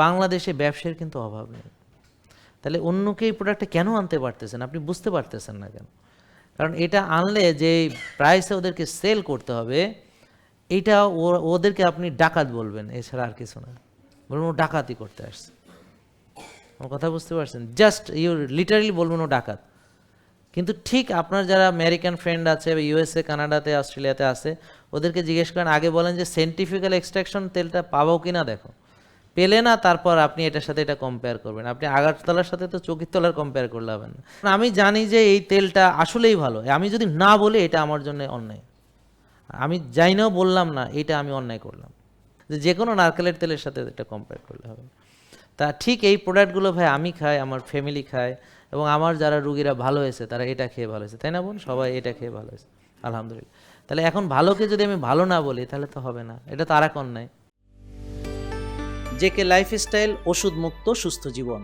বাংলাদেশে ব্যবসার কিন্তু অভাব নেই, তাহলে অন্যকে এই প্রোডাক্টটা কেন আনতে পারতেছেন আপনি বুঝতে পারতেছেন না কেন? কারণ এটা আনলে যে প্রাইসে ওদেরকে সেল করতে হবে, এইটা ওদেরকে আপনি ডাকাত বলবেন, এছাড়া আর কিছু না। বলবেন ও ডাকাতি করতে আসছে। আমার কথা বুঝতে পারছেন? জাস্ট ইউ লিটারালি বলবেন ও ডাকাত। কিন্তু ঠিক আপনার যারা আমেরিকান ফ্রেন্ড আছে, ইউএসএ, কানাডাতে, অস্ট্রেলিয়াতে আছে, ওদেরকে জিজ্ঞেস করেন, আগে বলেন যে সায়েন্টিফিক্যাল এক্সট্রাকশন তেলটা পাবো কিনা দেখো, পেলে না তারপর আপনি এটার সাথে এটা কম্পেয়ার করবেন। আপনি আগারতলার সাথে তো চকিরতলার কম্পেয়ার করলে হবে না। আমি জানি যে এই তেলটা আসলেই ভালো, আমি যদি না বলি এটা আমার জন্য অন্যায়। আমি যাই নাও বললাম না, এটা আমি অন্যায় করলাম। যে কোনো নারকেলের তেলের সাথে এটা কম্পেয়ার করলে হবে। তা ঠিক এই প্রোডাক্টগুলো ভাই আমি খাই, আমার ফ্যামিলি খায়, এবং আমার যারা রুগীরা ভালো হয়েছে তারা এটা খেয়ে ভালো হয়েছে, তাই না বোন? সবাই এটা খেয়ে ভালো হয়েছে, আলহামদুলিল্লাহ। তাহলে এখন ভালোকে যদি আমি ভালো না বলি তাহলে তো হবে না, এটা তো আর এক অন্যায়। জেকে লাইফস্টাইল, ওষুধ মুক্ত সুস্থ জীবন।